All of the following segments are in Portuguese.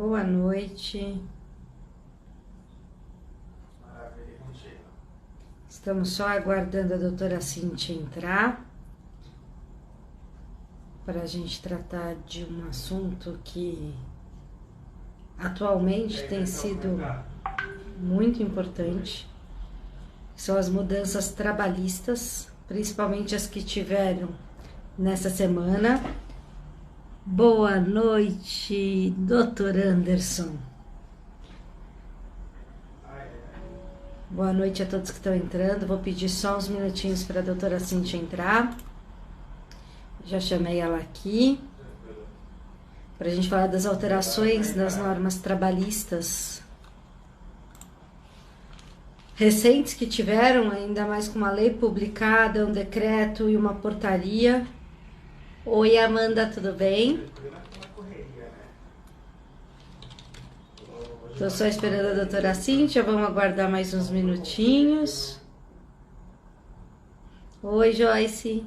Boa noite. Maravilha, contigo. Estamos só aguardando a doutora Cíntia entrar para a gente tratar de um assunto que atualmente tem sido muito importante. São as mudanças trabalhistas, principalmente as que tiveram nessa semana. Boa noite, doutor Anderson. Boa noite a todos que estão entrando. Vou pedir só uns minutinhos para a doutora Cíntia entrar. Já chamei ela aqui para a gente falar das alterações das normas trabalhistas recentes que tiveram, ainda mais com uma lei publicada, um decreto e uma portaria. Oi, Amanda, tudo bem? Estou só esperando a doutora Cíntia, vamos aguardar mais uns minutinhos. Oi, Joyce.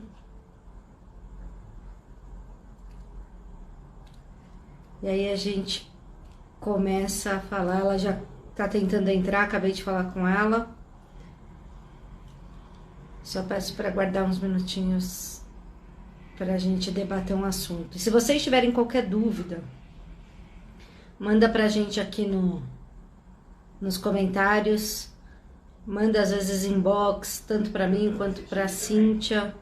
E aí a gente começa a falar, ela já está tentando entrar, acabei de falar com ela. Só peço para aguardar uns minutinhos para a gente debater um assunto. E se vocês tiverem qualquer dúvida, manda para a gente aqui nos comentários. Manda às vezes inbox, tanto para mim quanto para a Cíntia,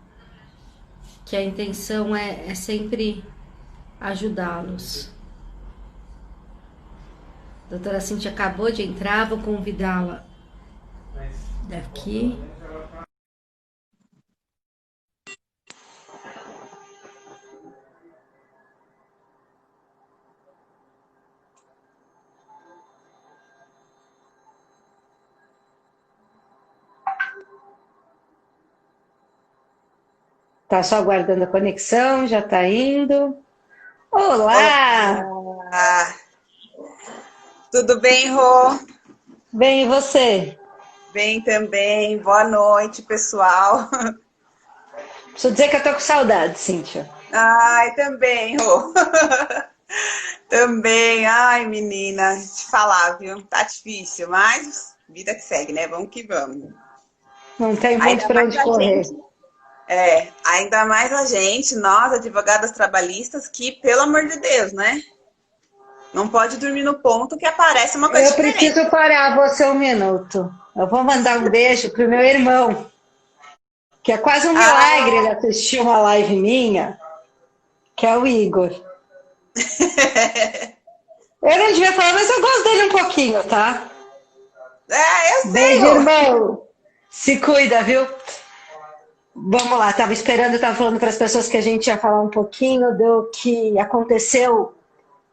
que a intenção é sempre ajudá-los. A doutora Cíntia acabou de entrar, vou convidá-la daqui. Tá só aguardando a conexão, já tá indo. Olá! Olá! Tudo bem, Rô? Bem, e você? Bem também. Boa noite, pessoal. Preciso dizer que eu tô com saudade, Cíntia. Ai, também, Rô. Também. Ai, menina, te falar, viu? Tá difícil, mas vida que segue, né? Vamos que vamos. Não tem muito Ainda para mais onde a correr. gente. Ainda mais a gente, nós, advogadas trabalhistas, que, pelo amor de Deus, né? Não pode dormir no ponto que aparece uma coisa Eu diferente. preciso parar você um minuto. Eu vou mandar um beijo pro meu irmão, que é quase um milagre ele Ah, assistir uma live minha, que é o Igor. Eu não devia falar, mas eu gosto dele um pouquinho, tá? eu sei, Beijo, Rô. irmão. Se cuida, viu? Vamos lá, tava esperando, tava falando para as pessoas que a gente ia falar um pouquinho do que aconteceu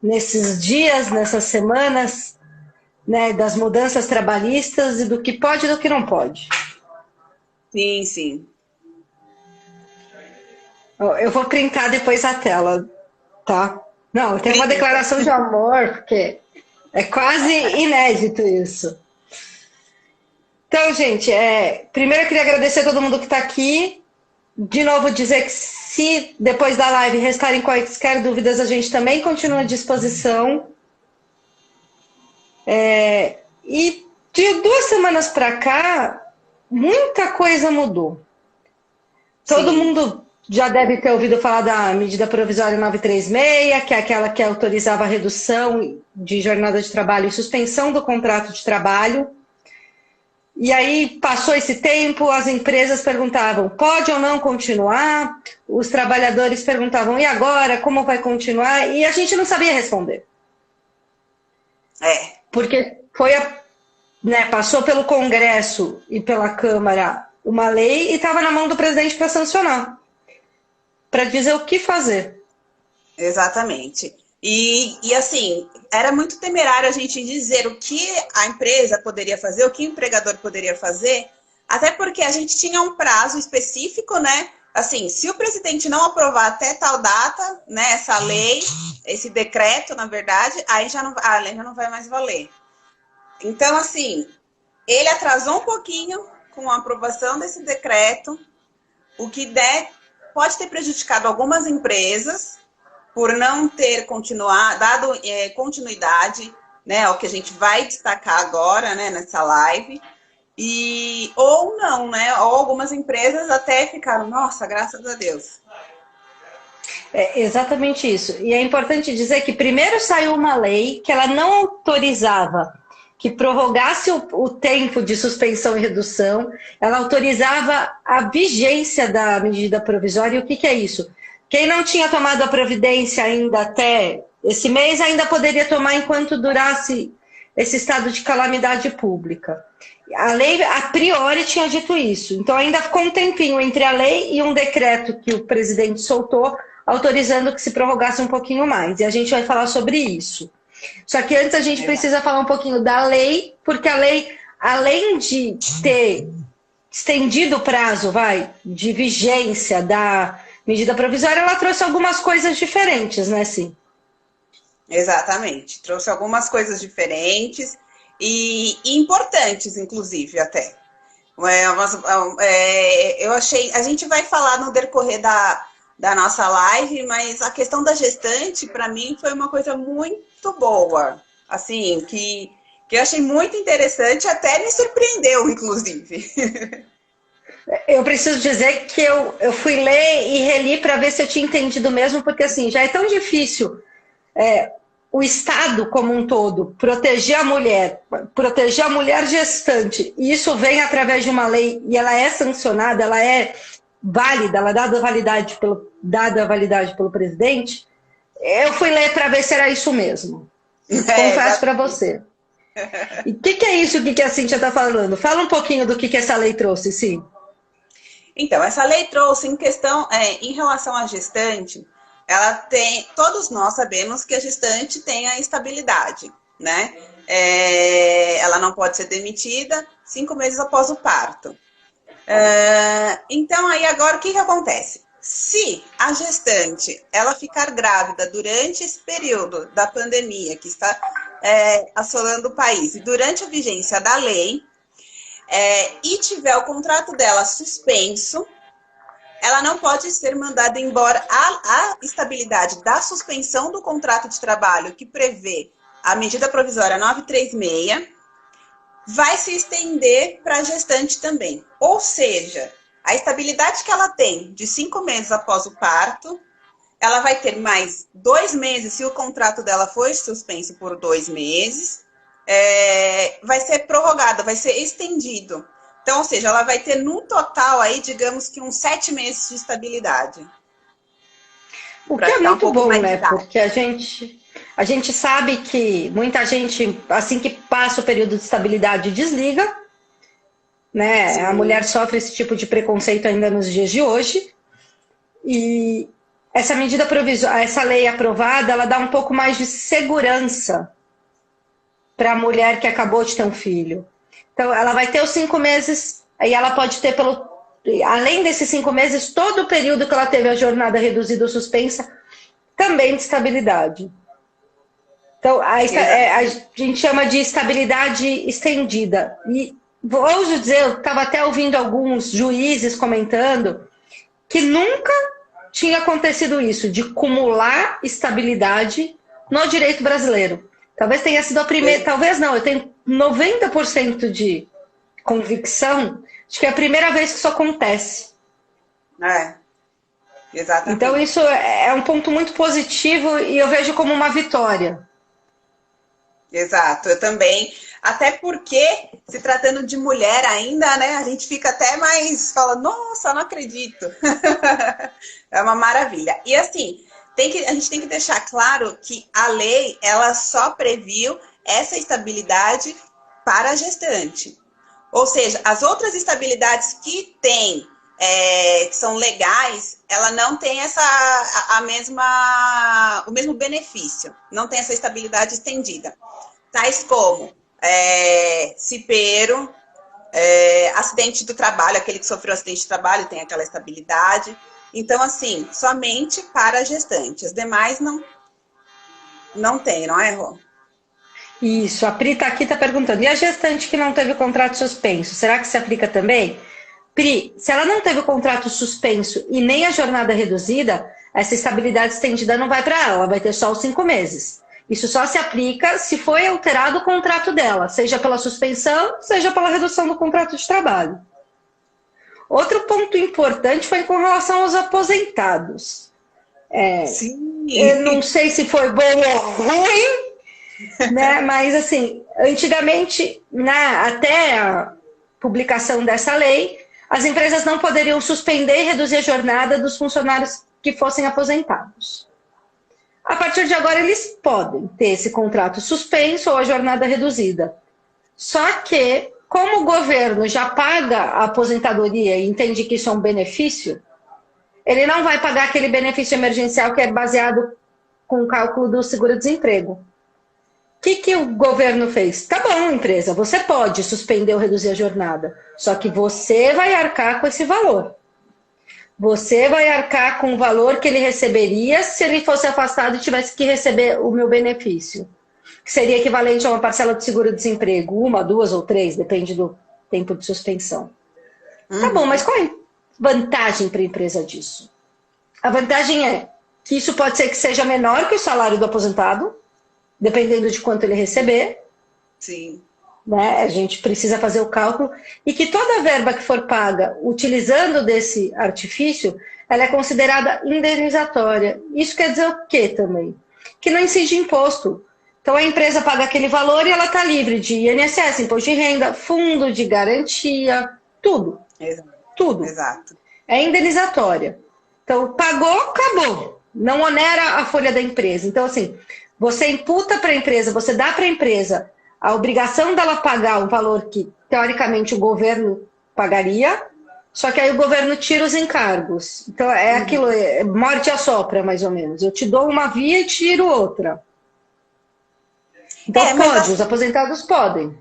nesses dias, nessas semanas, né, das mudanças trabalhistas e do que pode e do que não pode. Sim, sim. Eu vou printar depois a tela, tá? Não, tem uma Printa. declaração de amor, porque é quase inédito isso. Então, gente, primeiro eu queria agradecer a todo mundo que está aqui. De novo, dizer que se depois da live restarem quaisquer dúvidas, a gente também continua à disposição. E de 2 semanas para cá, muita coisa mudou. Todo Sim, mundo já deve ter ouvido falar da medida provisória 936, que é aquela que autorizava a redução de jornada de trabalho e suspensão do contrato de trabalho. E aí passou esse tempo, as empresas perguntavam, pode ou não continuar? Os trabalhadores perguntavam, e agora, como vai continuar? E a gente não sabia responder. Porque passou pelo Congresso e pela Câmara uma lei e estava na mão do presidente para sancionar, para dizer o que fazer. exatamente. E assim, era muito temerário a gente dizer o que a empresa poderia fazer, o que o empregador poderia fazer, até porque a gente tinha um prazo específico, né? Assim, se o presidente não aprovar até tal data, né, essa lei, esse decreto, na verdade, aí a lei já não vai mais valer. Então, assim, ele atrasou um pouquinho com a aprovação desse decreto, o que pode ter prejudicado algumas empresas, por não ter dado continuidade, né, ao que a gente vai destacar agora, né, nessa live, ou não, né, ou algumas empresas até ficaram, nossa, graças a Deus. É exatamente isso. E é importante dizer que primeiro saiu uma lei que ela não autorizava que prorrogasse o tempo de suspensão e redução, ela autorizava a vigência da medida provisória. E o que é isso? Quem não tinha tomado a providência ainda até esse mês, ainda poderia tomar enquanto durasse esse estado de calamidade pública. A lei, a priori, tinha dito isso. Então, ainda ficou um tempinho entre a lei e um decreto que o presidente soltou, autorizando que se prorrogasse um pouquinho mais. E a gente vai falar sobre isso. Só que antes a gente precisa falar um pouquinho da lei, porque a lei, além de ter estendido o prazo, de vigência da medida provisória, ela trouxe algumas coisas diferentes, né, Sim? Exatamente. Trouxe algumas coisas diferentes e importantes, inclusive, até. Eu achei... A gente vai falar no decorrer da nossa live, mas a questão da gestante, para mim, foi uma coisa muito boa. Assim, que eu achei muito interessante, até me surpreendeu, inclusive. Eu preciso dizer que eu fui ler e reli para ver se eu tinha entendido mesmo, porque assim, já é tão difícil o Estado como um todo proteger a mulher gestante, e isso vem através de uma lei, e ela é sancionada, ela é válida, ela é dada a validade pelo presidente. Eu fui ler para ver se era isso mesmo. Confesso para você. E o que é isso que a Cíntia está falando? Fala um pouquinho do que essa lei trouxe, Sim. Então, essa lei trouxe em relação à gestante, ela tem, todos nós sabemos que a gestante tem a estabilidade, né? Ela não pode ser demitida 5 meses após o parto. Então, aí agora o que acontece? Se a gestante ela ficar grávida durante esse período da pandemia que está assolando o país e durante a vigência da lei, e tiver o contrato dela suspenso, ela não pode ser mandada embora. A estabilidade da suspensão do contrato de trabalho que prevê a medida provisória 936 vai se estender para a gestante também. Ou seja, a estabilidade que ela tem de 5 meses após o parto, ela vai ter mais 2 meses, se o contrato dela foi suspenso por 2 meses, vai ser prorrogada, vai ser estendido. Então, ou seja, ela vai ter no total aí, digamos que uns 7 meses de estabilidade. O que é muito bom, né? Porque a gente sabe que muita gente, assim que passa o período de estabilidade, desliga, né? Sim. A mulher sofre esse tipo de preconceito ainda nos dias de hoje. E essa medida provisória, essa lei aprovada, ela dá um pouco mais de segurança para a mulher que acabou de ter um filho. Então, ela vai ter os 5 meses, e ela pode ter, além desses 5 meses, todo o período que ela teve a jornada reduzida ou suspensa, também de estabilidade. Então, a gente chama de estabilidade estendida. E vou dizer, eu estava até ouvindo alguns juízes comentando que nunca tinha acontecido isso, de acumular estabilidade no direito brasileiro. Talvez tenha sido a primeira, talvez não, eu tenho 90% de convicção de que é a primeira vez que isso acontece. Exatamente. Então isso é um ponto muito positivo e eu vejo como uma vitória. Exato, eu também. Até porque, se tratando de mulher ainda, né, a gente fica até mais, fala, nossa, não acredito. É uma maravilha. E assim, a gente tem que deixar claro que a lei, ela só previu essa estabilidade para a gestante. Ou seja, as outras estabilidades que tem, que são legais, ela não tem o mesmo benefício, não tem essa estabilidade estendida. Tais como cipeiro, acidente do trabalho, aquele que sofreu acidente de trabalho tem aquela estabilidade. Então, assim, somente para a gestante. As demais não tem, não é, Rô? Isso, a Pri aqui está perguntando, e a gestante que não teve o contrato suspenso, será que se aplica também? Pri, se ela não teve o contrato suspenso e nem a jornada reduzida, essa estabilidade estendida não vai para ela vai ter só os 5 meses. Isso só se aplica se foi alterado o contrato dela, seja pela suspensão, seja pela redução do contrato de trabalho. Outro ponto importante foi com relação aos aposentados. Sim. Eu não sei se foi bom ou ruim, né? Mas assim, antigamente, até a publicação dessa lei, as empresas não poderiam suspender e reduzir a jornada dos funcionários que fossem aposentados. A partir de agora, eles podem ter esse contrato suspenso ou a jornada reduzida. Só que, como o governo já paga a aposentadoria e entende que isso é um benefício, ele não vai pagar aquele benefício emergencial que é baseado com o cálculo do seguro-desemprego. O que o governo fez? Tá bom, empresa, você pode suspender ou reduzir a jornada, só que você vai arcar com esse valor. Você vai arcar com o valor que ele receberia se ele fosse afastado e tivesse que receber o meu benefício, que seria equivalente a uma parcela de seguro-desemprego, 1, 2 ou 3, depende do tempo de suspensão. Tá bom, mas qual é a vantagem para a empresa disso? A vantagem é que isso pode ser que seja menor que o salário do aposentado, dependendo de quanto ele receber. Sim. Né? A gente precisa fazer o cálculo. E que toda a verba que for paga utilizando desse artifício, ela é considerada indenizatória. Isso quer dizer o quê também? Que não incide imposto. Então a empresa paga aquele valor e ela está livre de INSS, imposto de renda, fundo de garantia, tudo. Exato. Tudo. Exato. É indenizatória. Então, pagou, acabou. Não onera a folha da empresa. Então, assim, você imputa para a empresa, você dá para a empresa a obrigação dela pagar um valor que, teoricamente, o governo pagaria, só que aí o governo tira os encargos. Então, é aquilo, morte à sopra, mais ou menos. Eu te dou uma via e tiro outra. Então, pode, os aposentados podem.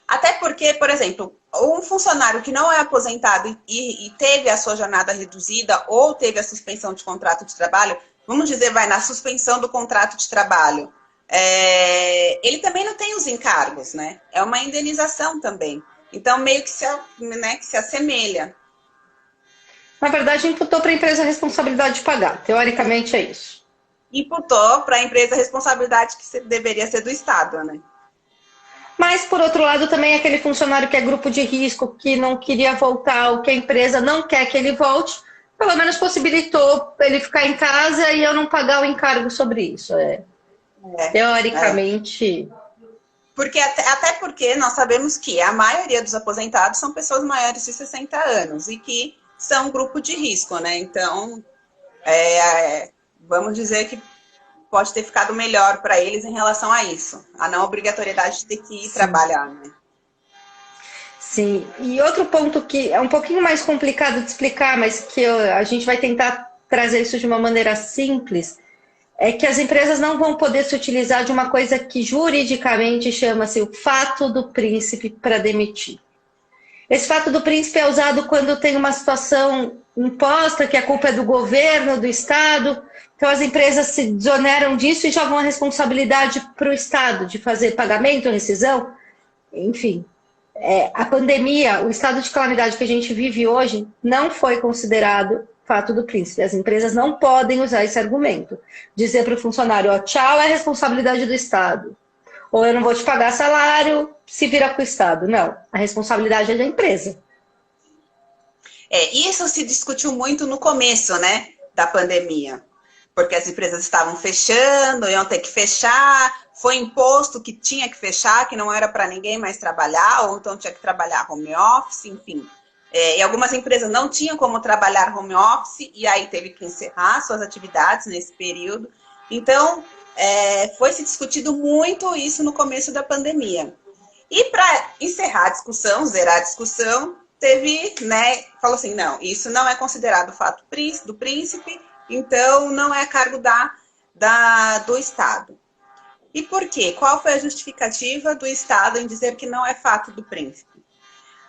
Até porque, por exemplo, um funcionário que não é aposentado e teve a sua jornada reduzida ou teve a suspensão de contrato de trabalho, vamos dizer, vai na suspensão do contrato de trabalho, ele também não tem os encargos, né? É uma indenização também. Então, meio que se assemelha. Na verdade, imputou para a empresa a responsabilidade de pagar. Teoricamente, é isso. Imputou para a empresa a responsabilidade que deveria ser do Estado, né? Mas, por outro lado, também aquele funcionário que é grupo de risco, que não queria voltar, ou que a empresa não quer que ele volte, pelo menos possibilitou ele ficar em casa e eu não pagar o encargo sobre isso. Teoricamente. Até porque nós sabemos que a maioria dos aposentados são pessoas maiores de 60 anos e que são grupo de risco, né? Então, vamos dizer que pode ter ficado melhor para eles em relação a isso, a não obrigatoriedade de ter que ir trabalhar, né? Sim, e outro ponto que é um pouquinho mais complicado de explicar, mas que a gente vai tentar trazer isso de uma maneira simples, é que as empresas não vão poder se utilizar de uma coisa que juridicamente chama-se o fato do príncipe para demitir. Esse fato do príncipe é usado quando tem uma situação imposta, que a culpa é do governo, do Estado. Então as empresas se desoneram disso e jogam a responsabilidade para o Estado de fazer pagamento, rescisão, enfim. A pandemia, o estado de calamidade que a gente vive hoje, não foi considerado fato do príncipe. As empresas não podem usar esse argumento. Dizer para o funcionário, tchau, é responsabilidade do Estado. Ou eu não vou te pagar salário, se vira com o Estado. Não, a responsabilidade é da empresa. Isso se discutiu muito no começo, né, da pandemia. Porque as empresas estavam fechando, iam ter que fechar, foi imposto que tinha que fechar, que não era para ninguém mais trabalhar, ou então tinha que trabalhar home office, enfim. E algumas empresas não tinham como trabalhar home office, e aí teve que encerrar suas atividades nesse período. Então, foi se discutido muito isso no começo da pandemia. E para encerrar a discussão, zerar a discussão, teve, né, falou assim, não, isso não é considerado fato do príncipe, então não é cargo do Estado. E por quê? Qual foi a justificativa do Estado em dizer que não é fato do príncipe?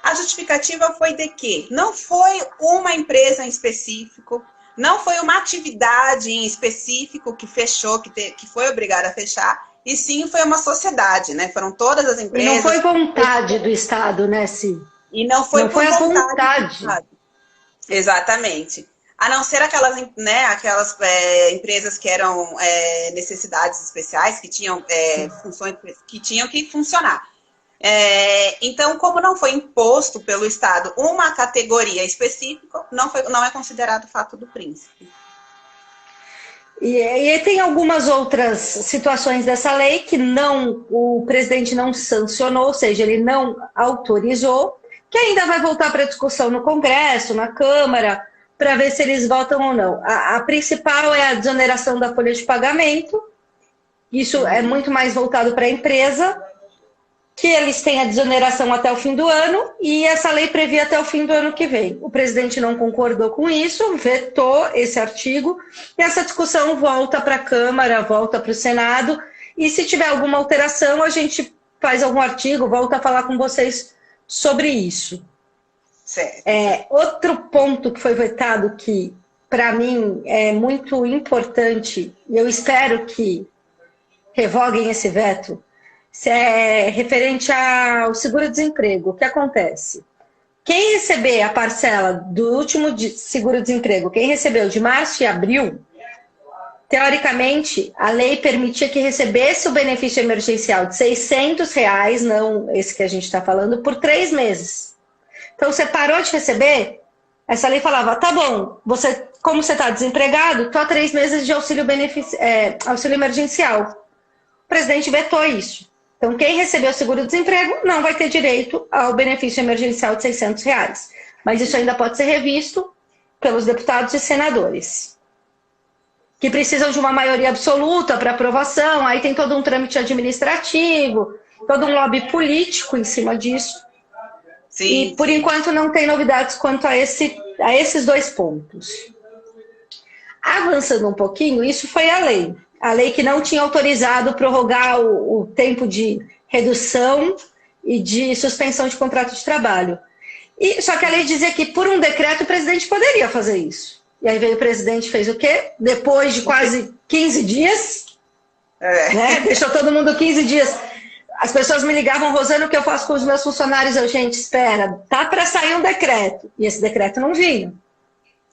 A justificativa foi de que não foi uma empresa em específico, não foi uma atividade em específico que fechou, que foi obrigada a fechar, e sim foi uma sociedade, né? Foram todas as empresas... E não foi vontade do Estado, né, Sim? E não foi a vontade. Exatamente. A não ser aquelas, né, aquelas empresas que eram necessidades especiais, que tinham funções que tinham que funcionar. Então, como não foi imposto pelo Estado uma categoria específica, não é considerado fato do príncipe. E tem algumas outras situações dessa lei que o presidente não sancionou, ou seja, ele não autorizou, que ainda vai voltar para discussão no Congresso, na Câmara, para ver se eles votam ou não. A principal é a desoneração da folha de pagamento. Isso é muito mais voltado para a empresa, que eles têm a desoneração até o fim do ano, e essa lei previa até o fim do ano que vem. O presidente não concordou com isso, vetou esse artigo, e essa discussão volta para a Câmara, volta para o Senado, e se tiver alguma alteração, a gente faz algum artigo, volta a falar com vocês sobre isso. Certo. Outro ponto que foi vetado, que para mim é muito importante, e eu espero que revoguem esse veto, é referente ao seguro-desemprego. O que acontece? Quem receber a parcela do último seguro-desemprego, quem recebeu de março e abril, teoricamente, a lei permitia que recebesse o benefício emergencial de R$600, não esse que a gente está falando, por 3 meses. Então, você parou de receber, essa lei falava, tá bom, como você está desempregado, só 3 meses de auxílio emergencial. O presidente vetou isso. Então, quem recebeu o seguro-desemprego não vai ter direito ao benefício emergencial de R$600. Mas isso ainda pode ser revisto pelos deputados e senadores, que precisam de uma maioria absoluta para aprovação. Aí tem todo um trâmite administrativo, todo um lobby político em cima disso. Sim, e, por enquanto, não tem novidades quanto a esses 2 pontos. Avançando um pouquinho, isso foi a lei. A lei que não tinha autorizado prorrogar o tempo de redução e de suspensão de contrato de trabalho. Só que a lei dizia que, por um decreto, o presidente poderia fazer isso. E aí veio o presidente e fez o quê? Depois de quase 15 dias, né? Deixou todo mundo 15 dias. As pessoas me ligavam, Rosana, o que eu faço com os meus funcionários? Gente, espera, tá para sair um decreto. E esse decreto não vinha.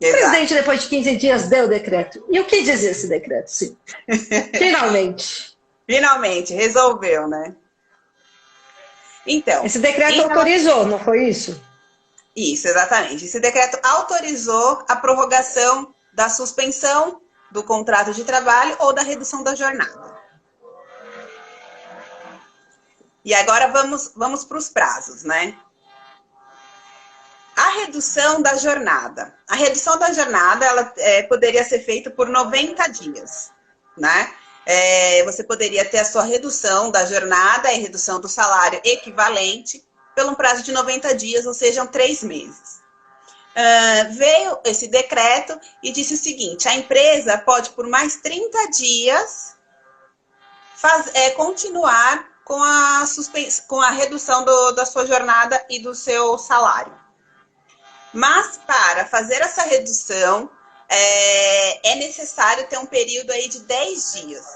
O presidente, depois de 15 dias, deu o decreto. E o que dizia esse decreto? Sim. Finalmente. Finalmente, resolveu, né? Então... Esse decreto autorizou, não foi isso? Isso, exatamente. Esse decreto autorizou a prorrogação da suspensão do contrato de trabalho ou da redução da jornada. E agora vamos para os prazos, né? A redução da jornada. A redução da jornada, ela poderia ser feita por 90 dias, né? Você poderia ter a sua redução da jornada e redução do salário equivalente pelo prazo de 90 dias, ou seja, 3 meses. Veio esse decreto e disse o seguinte, a empresa pode, por mais 30 dias, continuar com a redução da sua jornada e do seu salário. Mas, para fazer essa redução, é necessário ter um período aí de 10 dias.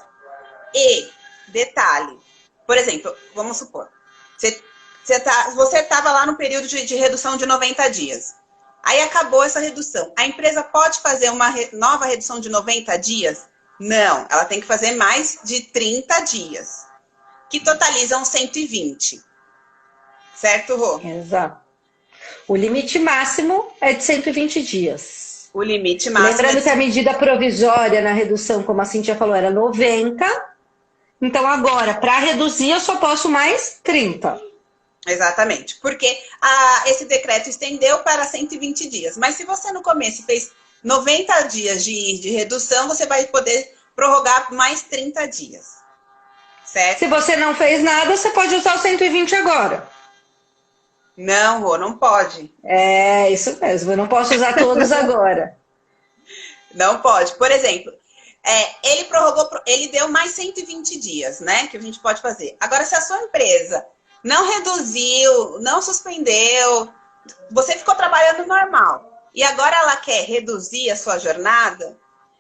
E, detalhe, por exemplo, vamos supor, você estava lá no período de redução de 90 dias. Aí acabou essa redução. A empresa pode fazer uma nova redução de 90 dias? Não, ela tem que fazer mais de 30 dias, que totalizam 120. Certo, Rô? Exato. O limite máximo é de 120 dias. O limite máximo. Lembrando que a medida provisória na redução, como a Cíntia falou, era 90. Então, agora, para reduzir, eu só posso mais 30. Exatamente. Porque esse decreto estendeu para 120 dias. Mas se você no começo fez 90 dias de redução, você vai poder prorrogar mais 30 dias. Certo? Se você não fez nada, você pode usar os 120 agora. Não, Rô, não pode. É, isso mesmo. Eu não posso usar todos agora. Não pode. Por exemplo, ele prorrogou, ele deu mais 120 dias, né? Que a gente pode fazer. Agora, se a sua empresa não reduziu, não suspendeu, você ficou trabalhando normal, e agora ela quer reduzir a sua jornada,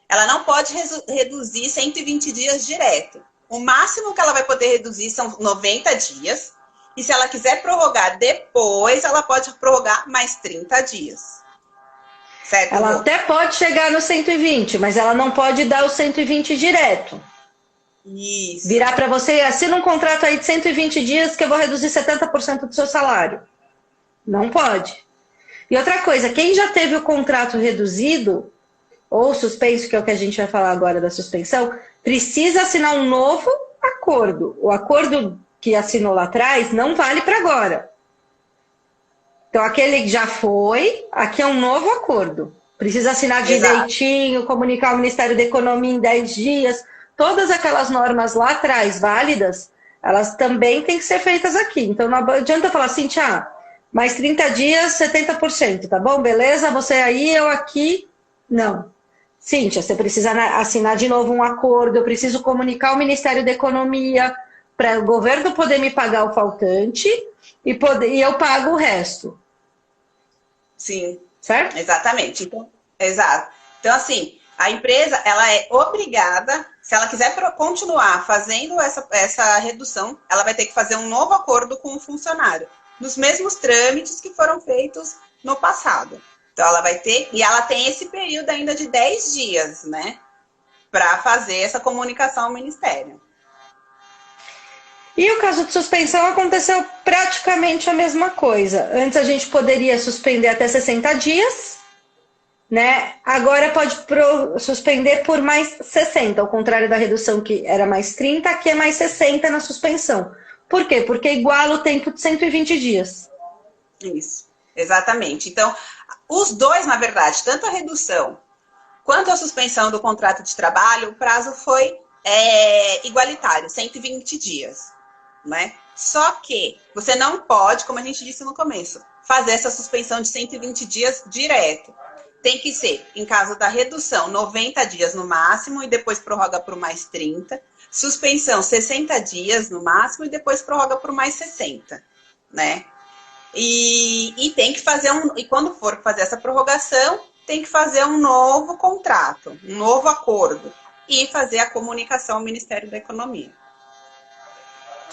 ela não pode reduzir 120 dias direto. O máximo que ela vai poder reduzir são 90 dias, e se ela quiser prorrogar depois, ela pode prorrogar mais 30 dias. Certo? Ela até pode chegar no 120, mas ela não pode dar o 120 direto. Isso. Virar para você, assina um contrato aí de 120 dias que eu vou reduzir 70% do seu salário. Não pode. E outra coisa, quem já teve o contrato reduzido, ou suspenso, que é o que a gente vai falar agora da suspensão, precisa assinar um novo acordo. O acordo que assinou lá atrás não vale para agora. Então, aquele que já foi, aqui é um novo acordo. Precisa assinar direitinho, comunicar ao Ministério da Economia em 10 dias. Todas aquelas normas lá atrás, válidas, elas também têm que ser feitas aqui. Então, não adianta falar assim, mais 30 dias, 70%, tá bom? Beleza? Você aí, eu aqui. Não. Cíntia, você precisa assinar de novo um acordo, eu preciso comunicar ao Ministério da Economia para o governo poder me pagar o faltante e eu pago o resto. Sim. Certo? Exatamente. Então, exato. Então, assim, a empresa, ela é obrigada, se ela quiser continuar fazendo essa redução, ela vai ter que fazer um novo acordo com o funcionário, nos mesmos trâmites que foram feitos no passado. Então, ela vai ter, e ela tem esse período ainda de 10 dias, né, para fazer essa comunicação ao Ministério. E o caso de suspensão aconteceu praticamente a mesma coisa. Antes a gente poderia suspender até 60 dias, né? Agora pode suspender por mais 60, ao contrário da redução que era mais 30, aqui é mais 60 na suspensão. Por quê? Porque iguala o tempo de 120 dias. Isso, exatamente. Então, os dois, na verdade, tanto a redução quanto a suspensão do contrato de trabalho, o prazo foi igualitário, 120 dias. Né? Só que você não pode, como a gente disse no começo, fazer essa suspensão de 120 dias direto. Tem que ser, em caso da redução, 90 dias no máximo e depois prorroga por mais 30. Suspensão, 60 dias no máximo e depois prorroga por mais 60. Né? E tem que fazer e quando for fazer essa prorrogação, tem que fazer um novo contrato, um novo acordo e fazer a comunicação ao Ministério da Economia.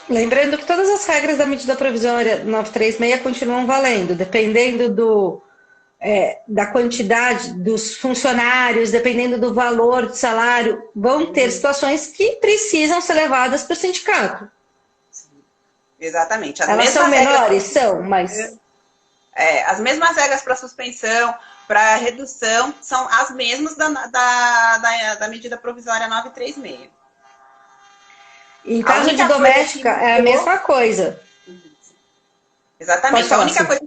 Lembrando que todas as regras da medida provisória 936 continuam valendo, dependendo da quantidade dos funcionários, dependendo do valor de salário, vão ter situações que precisam ser levadas para o sindicato. Exatamente. Elas são menores? São, mas... as mesmas regras para suspensão, para redução, são as mesmas da medida provisória 936. Em caso de doméstica, é a mesma coisa. Exatamente. A única coisa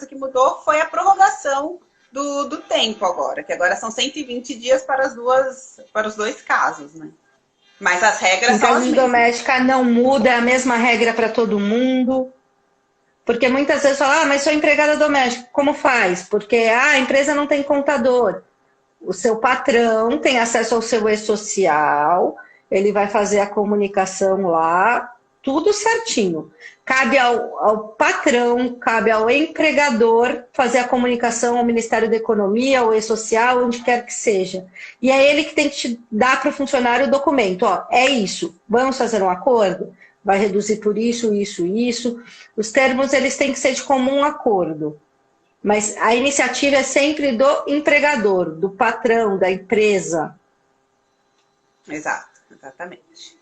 que mudou foi a prorrogação do tempo agora, que agora são 120 dias para os dois casos, né? Mas as regras são as mesmas. Em caso de doméstica não muda, é a mesma regra para todo mundo. Porque muitas vezes falam, mas sou empregada doméstica, como faz? Porque a empresa não tem contador. O seu patrão tem acesso ao seu e-social, ele vai fazer a comunicação lá, tudo certinho. Cabe ao patrão, cabe ao empregador fazer a comunicação ao Ministério da Economia, ao e-social, onde quer que seja. E é ele que tem que te dar para o funcionário o documento. Ó, é isso, vamos fazer um acordo? Vai reduzir por isso, isso, isso. Os termos eles têm que ser de comum acordo. Mas a iniciativa é sempre do empregador, do patrão, da empresa. Exato. Exatamente.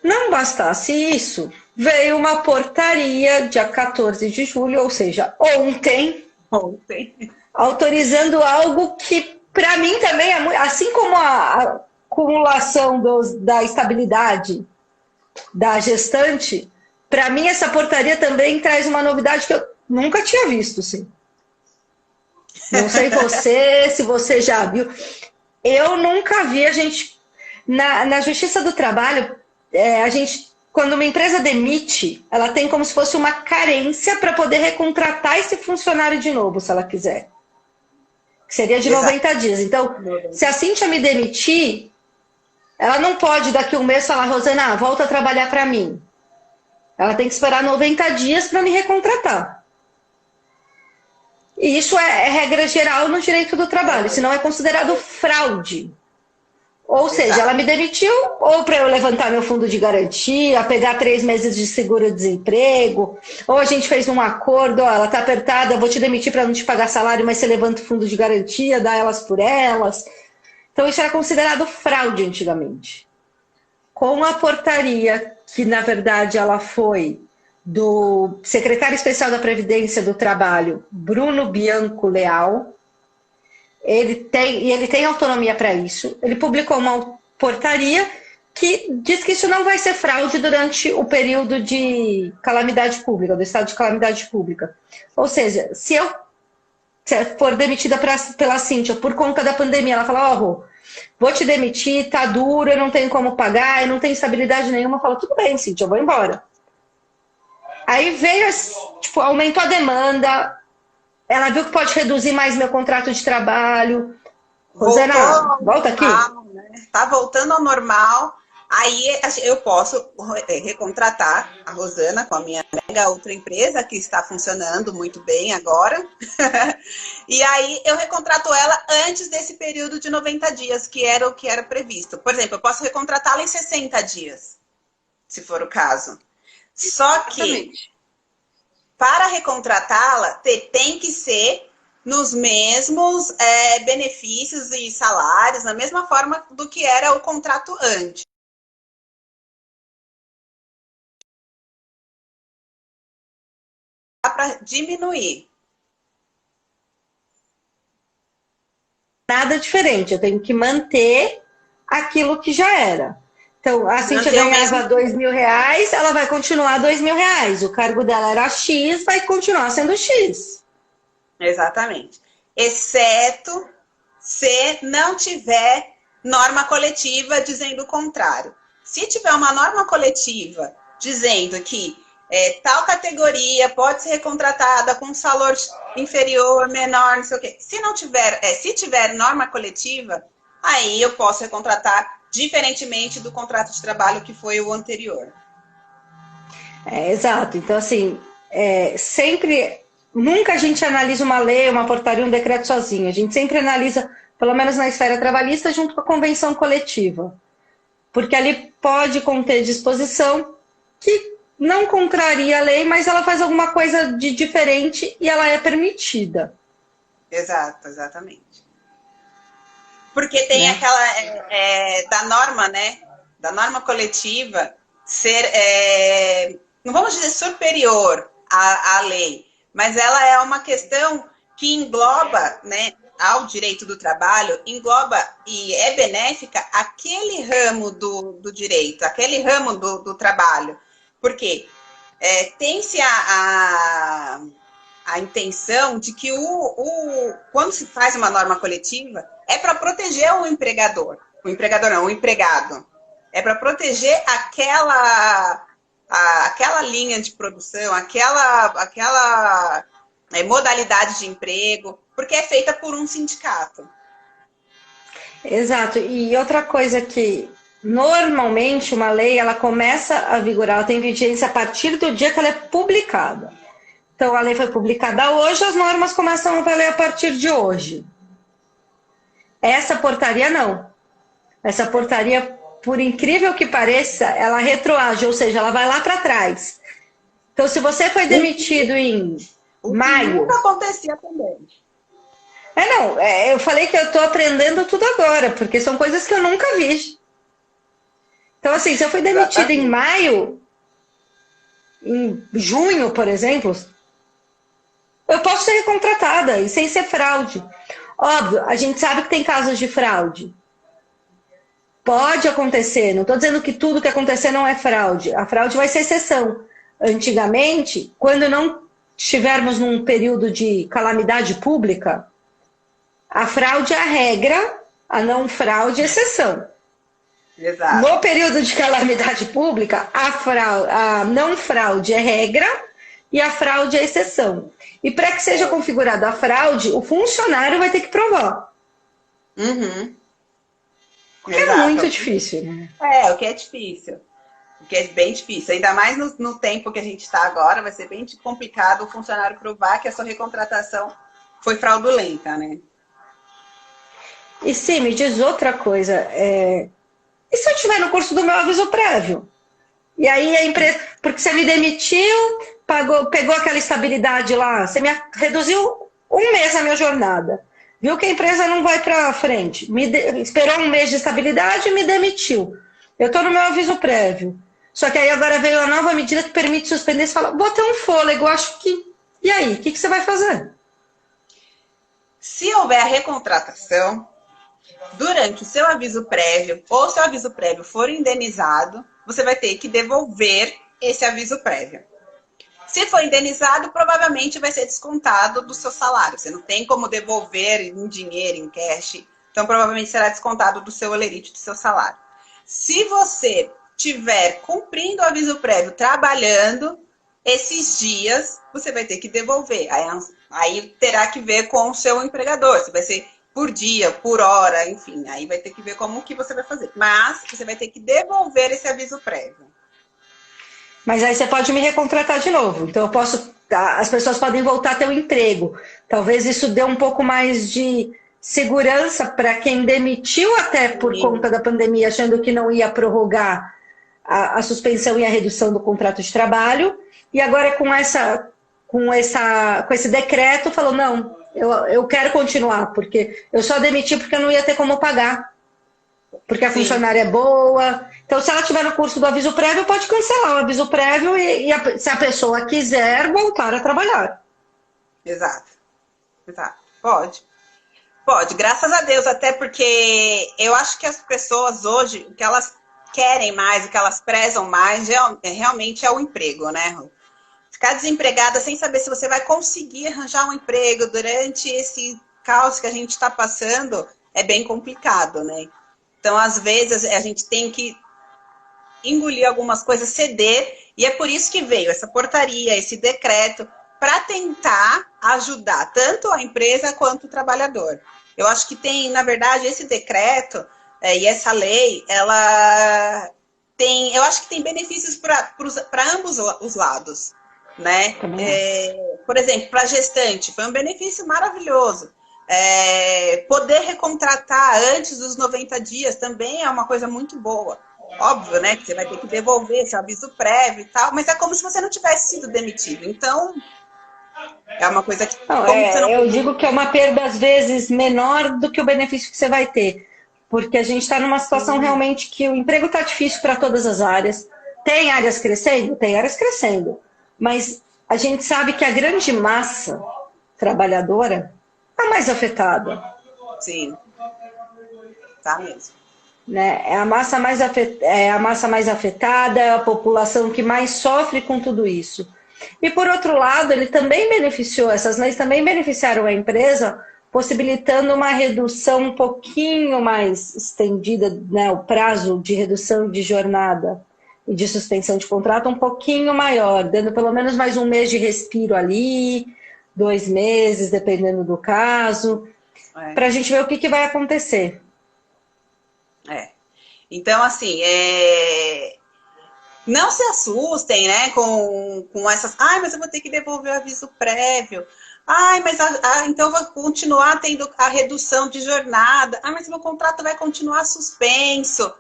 Não bastasse isso, veio uma portaria dia 14 de julho, ou seja, ontem, autorizando algo que para mim também é assim como a acumulação da estabilidade da gestante, para mim essa portaria também traz uma novidade que eu nunca tinha visto, sim. Não sei se você já viu. Eu nunca vi a gente... Na Justiça do Trabalho, quando uma empresa demite, ela tem como se fosse uma carência para poder recontratar esse funcionário de novo, se ela quiser. Que seria de 90 dias. Então, se a Cíntia me demitir, ela não pode daqui a um mês falar, Rosana, volta a trabalhar para mim. Ela tem que esperar 90 dias para me recontratar. E isso é regra geral no direito do trabalho, senão é considerado fraude. Ou seja, Exato. ela me demitiu ou para eu levantar meu fundo de garantia, pegar 3 meses de seguro-desemprego, ou a gente fez um acordo, ó, ela tá apertada, eu vou te demitir para não te pagar salário, mas você levanta o fundo de garantia, dá elas por elas. Então isso era considerado fraude antigamente. Com a portaria, que na verdade ela foi do secretário especial da Previdência do Trabalho, Bruno Bianco Leal, ele tem autonomia para isso. Ele publicou uma portaria que diz que isso não vai ser fraude durante o período de calamidade pública, do estado de calamidade pública. Ou seja, se eu for demitida pela Cíntia por conta da pandemia, ela fala, ó, oh, vou te demitir, tá duro, eu não tenho como pagar, eu não tenho estabilidade nenhuma, eu falo, tudo bem, Cíntia, eu vou embora. Aí veio, tipo, aumentou a demanda, ela viu que pode reduzir mais meu contrato de trabalho. Rosana, volta aqui. Normal, né? Tá voltando ao normal. Aí eu posso recontratar a Rosana com a minha mega outra empresa, que está funcionando muito bem agora. E aí eu recontrato ela antes desse período de 90 dias, que era o que era previsto. Por exemplo, eu posso recontratá-la em 60 dias, se for o caso. Só que, para recontratá-la, tem que ser nos mesmos benefícios e salários, na mesma forma do que era o contrato antes. Dá para diminuir. Nada diferente, eu tenho que manter aquilo que já era. Então, a Cíntia ganhava R$2.000, ela vai continuar R$2.000. O cargo dela era X, vai continuar sendo X. Exatamente. Exceto se não tiver norma coletiva dizendo o contrário. Se tiver uma norma coletiva dizendo que tal categoria pode ser recontratada com um salário inferior, menor, não sei o quê. Se não tiver, se tiver norma coletiva, aí eu posso recontratar diferentemente do contrato de trabalho que foi o anterior. Exato. Então, assim, nunca a gente analisa uma lei, uma portaria, um decreto sozinho. A gente sempre analisa, pelo menos na esfera trabalhista, junto com a convenção coletiva. Porque ali pode conter disposição que não contraria a lei, mas ela faz alguma coisa de diferente e ela é permitida. Exato, exatamente. Porque tem aquela da norma, né? Da norma coletiva ser, não vamos dizer superior à lei, mas ela é uma questão que engloba, né, ao direito do trabalho, engloba e é benéfica aquele ramo do direito, aquele ramo do trabalho. Porque tem-se a intenção de que quando se faz uma norma coletiva, é para proteger o empregador. O empregador não, o empregado. É para proteger aquela linha de produção, aquela modalidade de emprego, porque é feita por um sindicato. Exato. E outra coisa que, normalmente, uma lei, ela começa a vigorar, ela tem vigência a partir do dia que ela é publicada. Então, a lei foi publicada hoje, as normas começam a valer a partir de hoje. Essa portaria, não. Essa portaria, por incrível que pareça, ela retroage, ou seja, ela vai lá para trás. Então, se você foi demitido em maio... Nunca acontecia também. Eu falei que eu estou aprendendo tudo agora, porque são coisas que eu nunca vi. Então, assim, se eu fui demitida em maio, em junho, por exemplo, eu posso ser recontratada e sem ser fraude. Óbvio, a gente sabe que tem casos de fraude. Pode acontecer, não estou dizendo que tudo que acontecer não é fraude. A fraude vai ser exceção. Antigamente, quando não estivermos num período de calamidade pública, a fraude é a regra, a não fraude é exceção. Exato. No período de calamidade pública, a não fraude é regra e a fraude é exceção. E para que seja configurada a fraude, o funcionário vai ter que provar. Uhum. O que é muito difícil, né? O que é difícil. O que é bem difícil. Ainda mais no tempo que a gente está agora, vai ser bem complicado o funcionário provar que a sua recontratação foi fraudulenta, né? E sim, me diz outra coisa. E se eu estiver no curso do meu aviso prévio? E aí a empresa. Porque você me demitiu, pegou aquela estabilidade lá, você me reduziu um mês a minha jornada. Viu que a empresa não vai para frente. Esperou um mês de estabilidade e me demitiu. Eu estou no meu aviso prévio. Só que aí agora veio a nova medida que permite suspender. Você fala, vou ter um fôlego, acho que. E aí, o que você vai fazer? Se houver a recontratação, durante o seu aviso prévio, ou seu aviso prévio for indenizado, você vai ter que devolver esse aviso prévio. Se for indenizado, provavelmente vai ser descontado do seu salário. Você não tem como devolver em dinheiro, em cash. Então, provavelmente será descontado do seu olerite, do seu salário. Se você estiver cumprindo o aviso prévio, trabalhando, esses dias você vai ter que devolver. Aí terá que ver com o seu empregador. Se vai ser por dia, por hora, enfim. Aí vai ter que ver como que você vai fazer. Mas você vai ter que devolver esse aviso prévio. Mas aí você pode me recontratar de novo. Então as pessoas podem voltar a ter um emprego. Talvez isso dê um pouco mais de segurança para quem demitiu até por conta da pandemia, achando que não ia prorrogar a suspensão e a redução do contrato de trabalho. E agora com esse decreto falou, não, eu quero continuar, porque eu só demiti porque eu não ia ter como pagar. Porque a funcionária é boa. Então, se ela estiver no curso do aviso prévio, pode cancelar o aviso prévio se a pessoa quiser voltar a trabalhar. Exato. Pode. Pode, graças a Deus, até porque eu acho que as pessoas hoje, o que elas querem mais, o que elas prezam mais, realmente é o emprego, né? Ficar desempregada sem saber se você vai conseguir arranjar um emprego durante esse caos que a gente está passando é bem complicado, né? Então, às vezes, a gente tem que engolir algumas coisas, ceder, e é por isso que veio essa portaria, esse decreto, para tentar ajudar tanto a empresa quanto o trabalhador. Eu acho que tem, na verdade, esse decreto e essa lei, ela tem, eu acho que tem benefícios para ambos os lados, né? Por exemplo, para a gestante, foi um benefício maravilhoso. Poder recontratar antes dos 90 dias também é uma coisa muito boa. Óbvio, né? Que você vai ter que devolver esse aviso prévio e tal, mas é como se você não tivesse sido demitido. Então, é uma coisa que... Eu digo que é uma perda, às vezes, menor do que o benefício que você vai ter. Porque a gente está numa situação realmente que o emprego está difícil para todas as áreas. Tem áreas crescendo? Tem áreas crescendo. Mas a gente sabe que a grande massa trabalhadora a mais afetada. Sim, tá mesmo. Né? É a massa mais afetada, é a população que mais sofre com tudo isso. E por outro lado, ele também beneficiou, essas leis também beneficiaram a empresa, possibilitando uma redução um pouquinho mais estendida, né? O prazo de redução de jornada e de suspensão de contrato um pouquinho maior, dando pelo menos mais um mês de respiro ali, 2 meses, dependendo do caso, para a gente ver o que vai acontecer. Então, assim, não se assustem, né, com essas... Ai, mas eu vou ter que devolver o aviso prévio. Ai, mas então eu vou continuar tendo a redução de jornada. Ai, mas meu contrato vai continuar suspenso.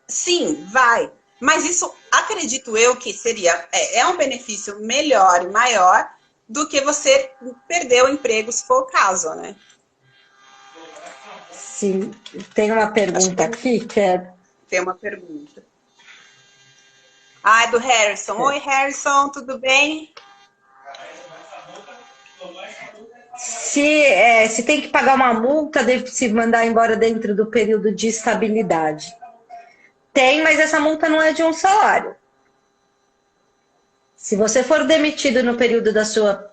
Sim, vai. Mas isso, acredito eu, que seria um benefício melhor e maior do que você perder o emprego, se for o caso, né? Sim, tem uma pergunta aqui que é... Tem uma pergunta. Ah, é do Harrison. Oi, Harrison, tudo bem? Se tem que pagar uma multa, deve se mandar embora dentro do período de estabilidade. Tem, mas essa multa não é de um salário. Se você for demitido no período da sua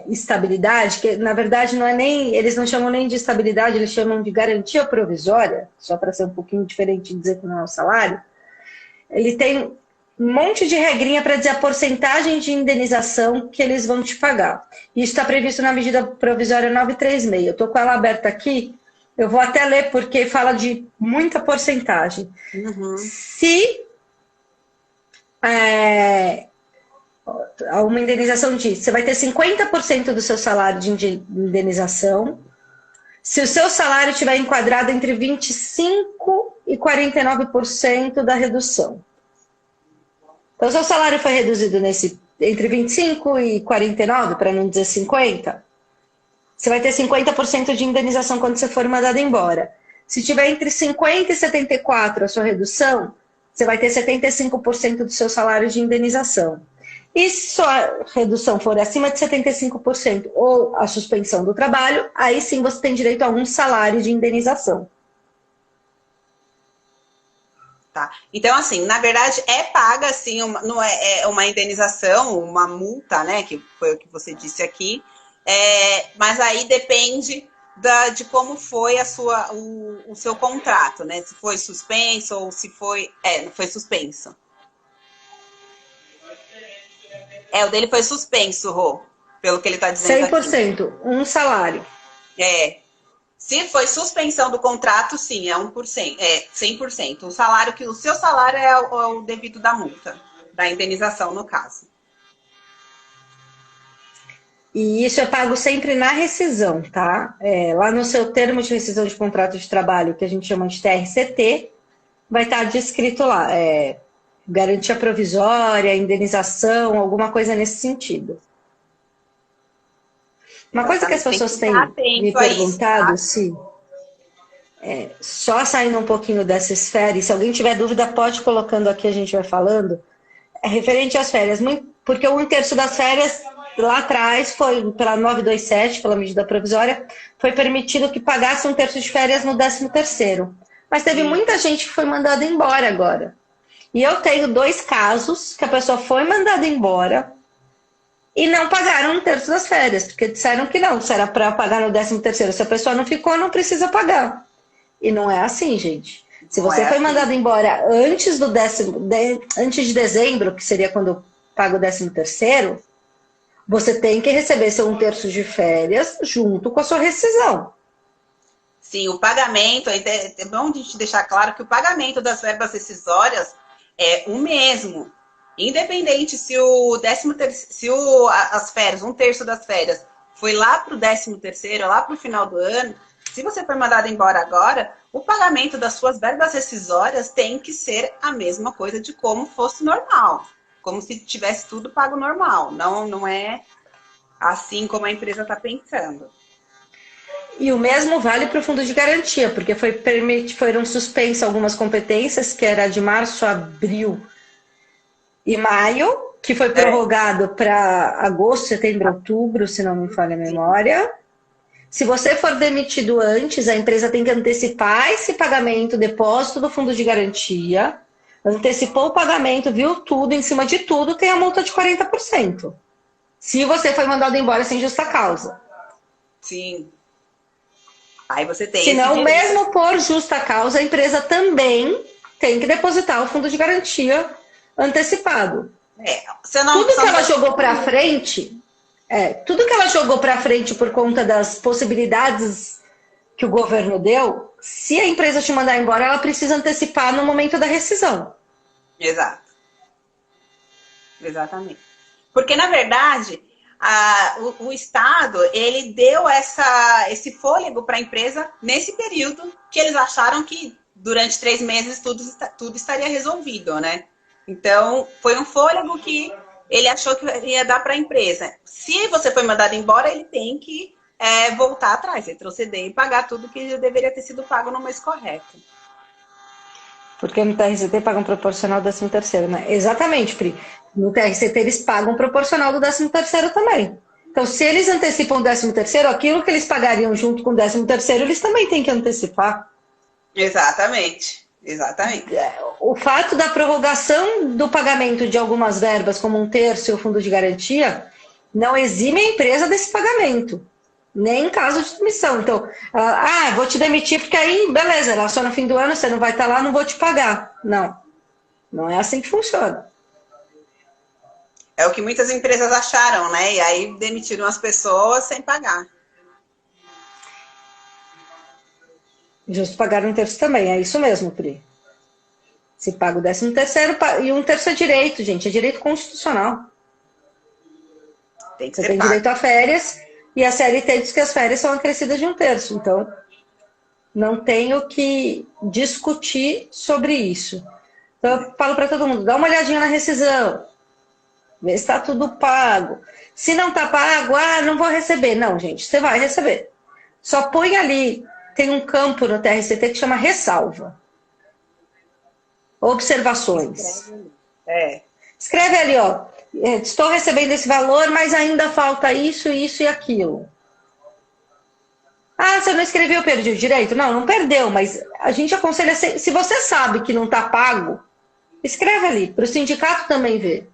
estabilidade, que na verdade não é nem, eles não chamam nem de estabilidade, eles chamam de garantia provisória, só para ser um pouquinho diferente de dizer que não é um salário, ele tem um monte de regrinha para dizer a porcentagem de indenização que eles vão te pagar. Isso está previsto na medida provisória 936. Eu estou com ela aberta aqui, eu vou até ler porque fala de muita porcentagem. Uhum. Se uma indenização diz, você vai ter 50% do seu salário de indenização Se o seu salário estiver enquadrado entre 25% e 49% da redução. Então, o seu salário foi reduzido entre 25% e 49%, para não dizer 50%, você vai ter 50% de indenização quando você for mandado embora. Se tiver entre 50% e 74% a sua redução, você vai ter 75% do seu salário de indenização. E se sua redução for acima de 75% ou a suspensão do trabalho, aí sim você tem direito a um salário de indenização. Tá. Então, assim, na verdade, é paga, assim, não é uma indenização, uma multa, né, que foi o que você disse aqui, mas aí depende de como foi o seu contrato, né, se foi suspenso ou se foi... foi suspenso. O dele foi suspenso, Rô, pelo que ele está dizendo 100%, aqui. Um salário. Se foi suspensão do contrato, sim, é 1%, 100%. O seu salário é o devido da multa, da indenização, no caso. E isso é pago sempre na rescisão, tá? Lá no seu termo de rescisão de contrato de trabalho, que a gente chama de TRCT, vai estar descrito lá, garantia provisória, indenização, alguma coisa nesse sentido. Uma coisa que as pessoas têm me perguntado, se só saindo um pouquinho dessa esfera, e se alguém tiver dúvida, pode ir colocando aqui, a gente vai falando, é referente às férias, porque 1/3 das férias, lá atrás, foi pela 927, pela medida provisória, foi permitido que pagasse 1/3 de férias no 13º. Mas teve muita gente que foi mandada embora agora. E eu tenho 2 casos que a pessoa foi mandada embora e não pagaram 1/3 das férias, porque disseram que não, se era para pagar no 13º. Se a pessoa não ficou, não precisa pagar. E não é assim, gente. Se você foi mandado embora antes antes de dezembro, que seria quando paga o 13º, você tem que receber seu 1/3 de férias junto com a sua rescisão. Sim, o pagamento, é bom a gente deixar claro que o pagamento das verbas rescisórias é o mesmo. Independente se as férias, 1/3 das férias, foi lá para o 13º, lá para o final do ano, se você for mandado embora agora, o pagamento das suas verbas rescisórias tem que ser a mesma coisa de como fosse normal. Como se tivesse tudo pago normal. Não é assim como a empresa está pensando. E o mesmo vale para o fundo de garantia, porque foram suspensas algumas competências, que era de março, abril e maio, que foi prorrogado para agosto, setembro, outubro, se não me falha a memória. Se você for demitido antes, a empresa tem que antecipar esse pagamento, depósito do fundo de garantia, antecipou o pagamento, viu tudo, em cima de tudo, tem a multa de 40%. Se você foi mandado embora sem justa causa. Sim. Aí você tem. Se não, mesmo por justa causa, a empresa também tem que depositar o fundo de garantia antecipado. Tudo que ela jogou para frente, tudo que ela jogou para frente por conta das possibilidades que o governo deu, se a empresa te mandar embora, ela precisa antecipar no momento da rescisão. Exato. Exatamente. Porque, na verdade, o Estado, ele deu esse fôlego para a empresa nesse período que eles acharam que durante 3 meses tudo estaria resolvido, né? Então, foi um fôlego que ele achou que ia dar para a empresa. Se você foi mandado embora, ele tem que voltar atrás, retroceder e pagar tudo que deveria ter sido pago no mês correto. Porque no TRCT pagam proporcional do 13º, né? Exatamente, Pri. No TRCT eles pagam proporcional do 13º também. Então, se eles antecipam o 13º, aquilo que eles pagariam junto com o 13º, eles também têm que antecipar. Exatamente. Exatamente. O fato da prorrogação do pagamento de algumas verbas, como 1/3 e o fundo de garantia, não exime a empresa desse pagamento, nem em caso de demissão. Então, vou te demitir porque aí, beleza, lá só no fim do ano você não vai estar lá, não vou te pagar. Não, não é assim que funciona. É o que muitas empresas acharam, né? E aí demitiram as pessoas sem pagar. Justo pagar 1/3 também, é isso mesmo, Pri. Se paga o 13º, e 1/3 é direito, gente, é direito constitucional. Tem que Você ser tem pago. direito a férias, E a CLT diz que as férias são acrescidas de 1/3. Então, não tenho que discutir sobre isso. Então, eu falo para todo mundo, dá uma olhadinha na rescisão. Vê se está tudo pago. Se não está pago, não vou receber. Não, gente, você vai receber. Só põe ali, tem um campo no TRCT que chama ressalva. Observações. Escreve ali, ó. Estou recebendo esse valor, mas ainda falta isso, isso e aquilo. Você não escreveu, perdi o direito? Não, não perdeu, mas a gente aconselha, se você sabe que não está pago, escreve ali, para o sindicato também ver.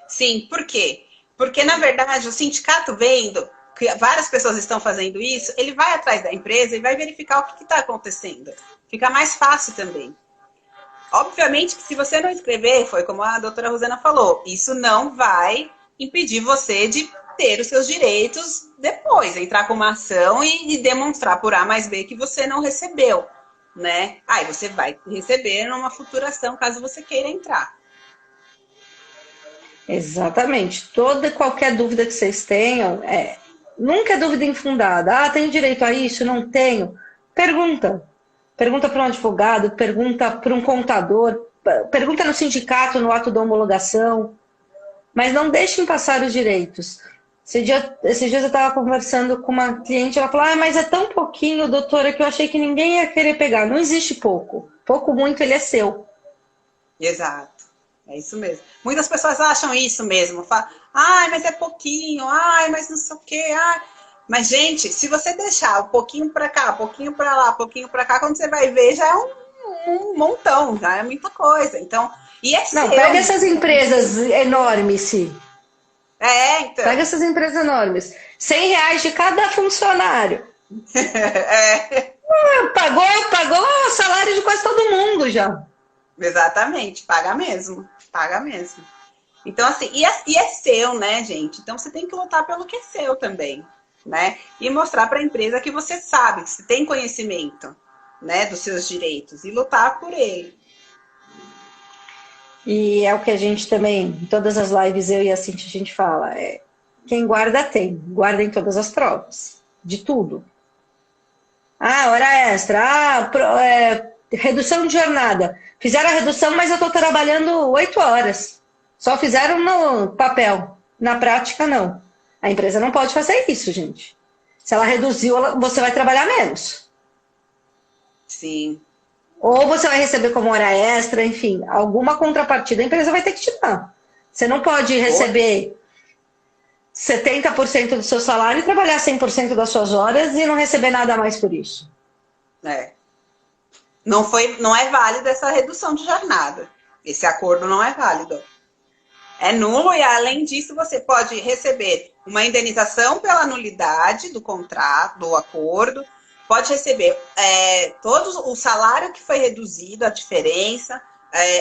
Sim, por quê? Porque, na verdade, o sindicato vendo que várias pessoas estão fazendo isso, ele vai atrás da empresa e vai verificar o que está acontecendo. Fica mais fácil também. Obviamente que se você não escrever, foi como a doutora Rosana falou, isso não vai impedir você de ter os seus direitos depois, entrar com uma ação e demonstrar por A mais B que você não recebeu, né? Aí você vai receber numa futura ação, caso você queira entrar. Exatamente. Toda e qualquer dúvida que vocês tenham, nunca é dúvida infundada. Tenho direito a isso? Não tenho? Pergunta. Pergunta para um advogado, pergunta para um contador, pergunta no sindicato, no ato da homologação. Mas não deixem passar os direitos. Esses dias eu estava conversando com uma cliente, ela falou, mas é tão pouquinho, doutora, que eu achei que ninguém ia querer pegar. Não existe pouco. Pouco, muito, ele é seu. Exato. É isso mesmo. Muitas pessoas acham isso mesmo. Falam, mas é pouquinho, mas não sei o quê. Mas, gente, se você deixar um pouquinho para cá, um pouquinho para lá, um pouquinho para cá, quando você vai ver, já é um montão, já é muita coisa. Então, e é Não, seu. pega essas empresas enormes, sim. Então. Pega essas empresas enormes. R$100 de cada funcionário. Pagou o salário de quase todo mundo já. Exatamente, paga mesmo. Paga mesmo. Então, assim, e é seu, né, gente? Então, você tem que lutar pelo que é seu também, né? E mostrar para a empresa que você sabe, que você tem conhecimento, né, dos seus direitos e lutar por ele. E é o que a gente também, em todas as lives, eu e a Cintia, a gente fala, quem guarda tem, guarda em todas as provas, de tudo. Hora extra, redução de jornada. Fizeram a redução, mas eu estou trabalhando 8 horas. Só fizeram no papel, na prática não. A empresa não pode fazer isso, gente. Se ela reduziu, você vai trabalhar menos. Sim. Ou você vai receber como hora extra, enfim, alguma contrapartida a empresa vai ter que te dar. Você não pode receber 70% do seu salário e trabalhar 100% das suas horas e não receber nada mais por isso. Não é válida essa redução de jornada. Esse acordo não é válido. É nulo e, além disso, você pode receber uma indenização pela nulidade do contrato, do acordo, pode receber todo o salário que foi reduzido, a diferença,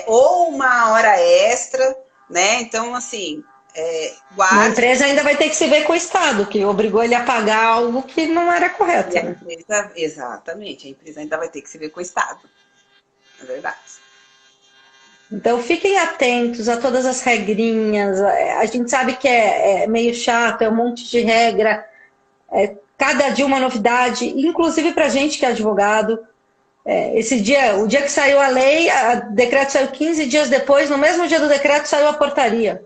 ou uma hora extra, né? Então, assim, A empresa ainda vai ter que se ver com o Estado, que obrigou ele a pagar algo que não era correto. Né? Exatamente, a empresa ainda vai ter que se ver com o Estado. É verdade. Então, fiquem atentos a todas as regrinhas. A gente sabe que é meio chato, é um monte de regra. Cada dia uma novidade, inclusive para a gente que é advogado. O dia que saiu a lei, o decreto saiu 15 dias depois, no mesmo dia do decreto saiu a portaria.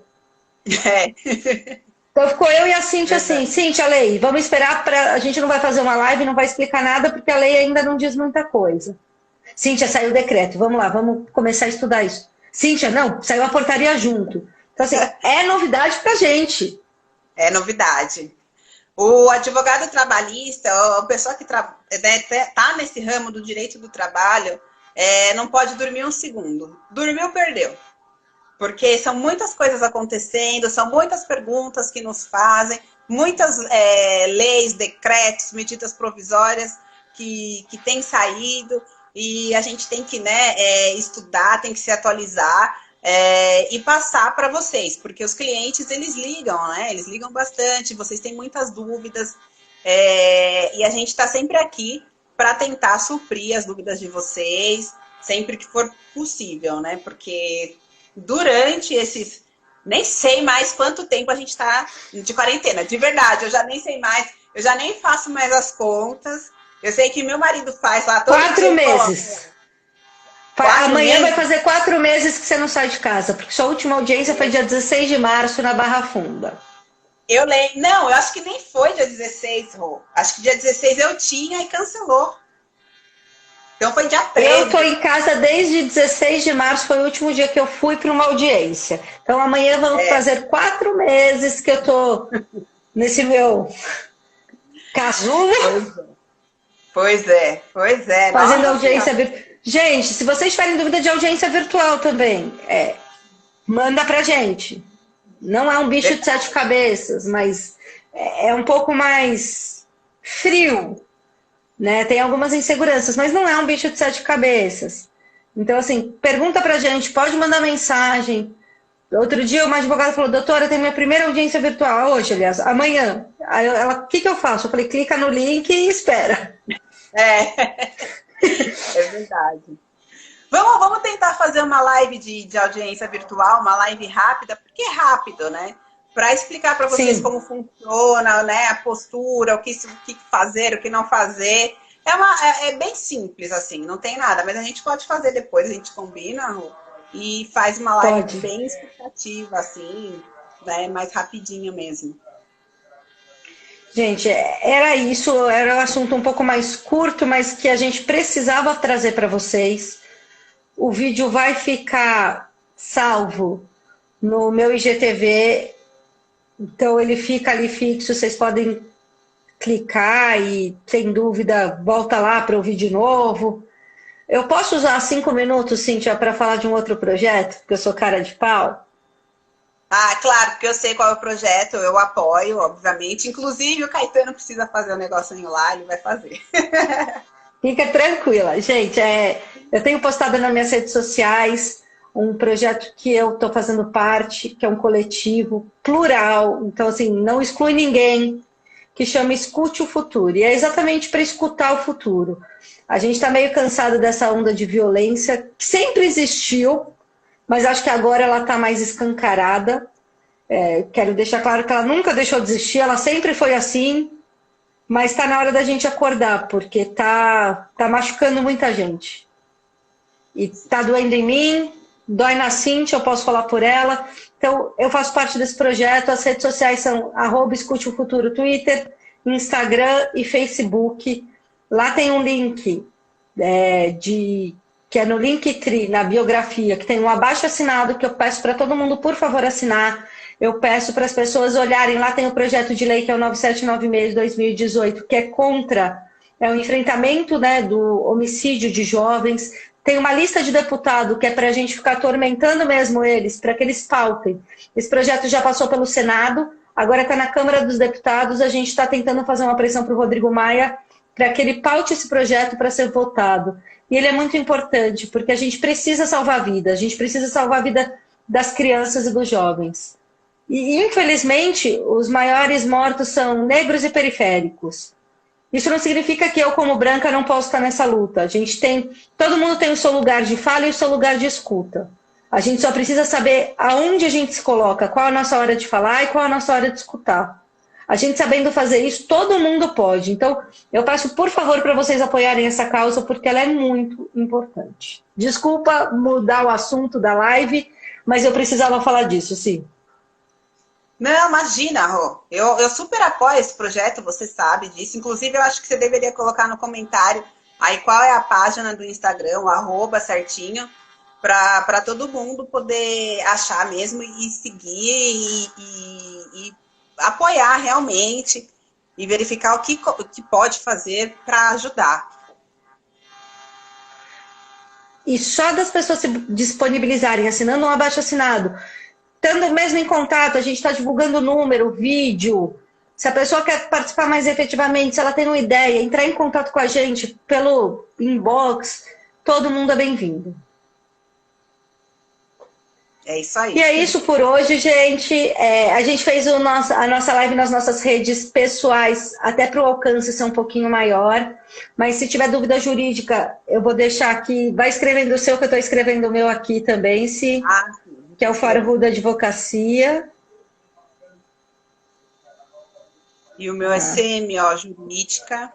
Então ficou eu e a Cintia assim, Cintia, lei, vamos esperar, a gente não vai fazer uma live, não vai explicar nada, porque a lei ainda não diz muita coisa. Cíntia, saiu o decreto, vamos lá, vamos começar a estudar isso. Cíntia, não, saiu a portaria junto. Então, assim, é novidade pra gente. É novidade. O advogado trabalhista, a pessoa que está nesse ramo do direito do trabalho, não pode dormir um segundo. Dormiu, perdeu. Porque são muitas coisas acontecendo, são muitas perguntas que nos fazem, muitas leis, decretos, medidas provisórias que têm saído, e a gente tem que estudar, tem que se atualizar e passar para vocês, porque os clientes, eles ligam, né? Eles ligam bastante, vocês têm muitas dúvidas, e a gente está sempre aqui para tentar suprir as dúvidas de vocês, sempre que for possível, né? Porque durante Nem sei mais quanto tempo a gente está de quarentena. De verdade, eu já nem sei mais. Eu já nem faço mais as contas. Eu sei que meu marido faz lá todo 4 dia. meses. Amanhã vai fazer 4 meses que você não sai de casa, porque sua última audiência foi dia 16 de março na Barra Funda. Eu lembro. Não, eu acho que nem foi dia 16, Rô. Acho que dia 16 eu tinha e cancelou. Então foi dia 13. Eu tô em casa desde 16 de março, foi o último dia que eu fui para uma audiência. Então amanhã vão fazer 4 meses que eu tô nesse meu casulo. Pois é. Fazendo Nossa, audiência virtual. Gente, se vocês tiverem dúvida de audiência virtual também, manda pra gente. Não é um bicho de 7 cabeças, mas é um pouco mais frio, né? Tem algumas inseguranças, mas não é um bicho de 7 cabeças. Então, assim, pergunta pra gente, pode mandar mensagem. Outro dia uma advogada falou, doutora, tem minha primeira audiência virtual, hoje, aliás, amanhã. Aí ela, o que eu faço? Eu falei, clica no link e espera. É verdade. Vamos tentar fazer uma live de audiência virtual, uma live rápida, porque é rápido, né? Para explicar para vocês como funciona, né? A postura, o que fazer, o que não fazer. É bem simples, assim, não tem nada, mas a gente pode fazer depois, a gente combina e faz uma live bem explicativa, assim, né? Mais rapidinho mesmo. Gente, era isso, era um assunto um pouco mais curto, mas que a gente precisava trazer para vocês. O vídeo vai ficar salvo no meu IGTV, então ele fica ali fixo, vocês podem clicar e, sem dúvida, volta lá para ouvir de novo. Eu posso usar 5 minutos, Cíntia, para falar de um outro projeto, porque eu sou cara de pau? Ah, claro, porque eu sei qual é o projeto, eu apoio, obviamente. Inclusive, o Caetano precisa fazer um negocinho lá, ele vai fazer. Fica tranquila. Gente, eu tenho postado nas minhas redes sociais um projeto que eu estou fazendo parte, que é um coletivo plural, então, assim, não exclui ninguém, que chama Escute o Futuro. E é exatamente para escutar o futuro. A gente está meio cansado dessa onda de violência, que sempre existiu, mas acho que agora ela está mais escancarada. Quero deixar claro que ela nunca deixou de existir, ela sempre foi assim, mas está na hora da gente acordar, porque tá machucando muita gente. E está doendo em mim, dói na Cíntia, eu posso falar por ela. Então, eu faço parte desse projeto, as redes sociais são @Escute o Futuro, Twitter, Instagram e Facebook. Lá tem um link que é no Linktree, na biografia, que tem um abaixo-assinado que eu peço para todo mundo, por favor, assinar. Eu peço para as pessoas olharem, lá tem o projeto de lei que é o 9796 de 2018, que é contra o enfrentamento, né, do homicídio de jovens. Tem uma lista de deputados que é para a gente ficar atormentando mesmo eles, para que eles pautem. Esse projeto já passou pelo Senado, agora está na Câmara dos Deputados, a gente está tentando fazer uma pressão para o Rodrigo Maia, para que ele paute esse projeto para ser votado. E ele é muito importante, porque a gente precisa salvar a vida, a gente precisa salvar a vida das crianças e dos jovens. E, infelizmente, os maiores mortos são negros e periféricos. Isso não significa que eu, como branca, não posso estar nessa luta. Todo mundo tem o seu lugar de fala e o seu lugar de escuta. A gente só precisa saber aonde a gente se coloca, qual a nossa hora de falar e qual a nossa hora de escutar. A gente sabendo fazer isso, todo mundo pode. Então, eu peço, por favor, para vocês apoiarem essa causa, porque ela é muito importante. Desculpa mudar o assunto da live, mas eu precisava falar disso, sim. Não, imagina, Rô. Eu super apoio esse projeto, você sabe disso. Inclusive, eu acho que você deveria colocar no comentário aí qual é a página do Instagram, o @ certinho, para todo mundo poder achar mesmo e seguir e apoiar realmente e verificar o que pode fazer para ajudar. E só das pessoas se disponibilizarem, assinando um abaixo-assinado, estando mesmo em contato, a gente está divulgando número, vídeo. Se a pessoa quer participar mais efetivamente, se ela tem uma ideia, entrar em contato com a gente pelo inbox, todo mundo é bem-vindo. É isso aí. E é isso por hoje, gente. A gente fez a nossa live nas nossas redes pessoais, até para o alcance ser um pouquinho maior. Mas se tiver dúvida jurídica, eu vou deixar aqui. Vai escrevendo o seu, que eu estou escrevendo o meu aqui também. que é o Faro da Advocacia. E o meu é CMO Jurídica.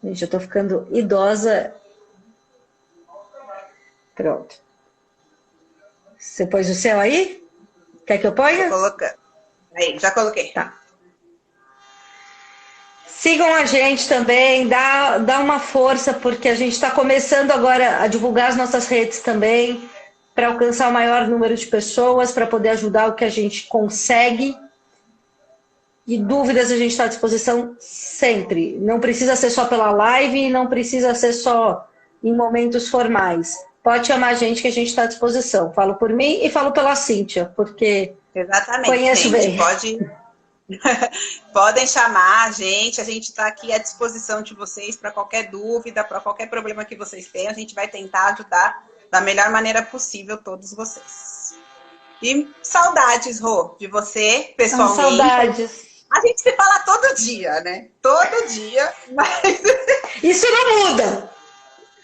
Gente, eu tô ficando idosa. Pronto. Você pôs o seu aí? Quer que eu ponha? Tô colocando. Aí, já coloquei. Tá. Sigam a gente também, dá uma força, porque a gente está começando agora a divulgar as nossas redes também, para alcançar o maior número de pessoas, para poder ajudar o que a gente consegue. E dúvidas a gente está à disposição sempre. Não precisa ser só pela live, não precisa ser só em momentos formais. Pode chamar a gente que a gente está à disposição. Falo por mim e falo pela Cíntia, porque exatamente, conheço gente, bem. Podem chamar a gente está aqui à disposição de vocês para qualquer dúvida, para qualquer problema que vocês tenham, a gente vai tentar ajudar da melhor maneira possível todos vocês. E saudades, Rô, de você, pessoalmente. Saudades. A gente se fala todo dia, né? Todo dia, mas... Isso não muda!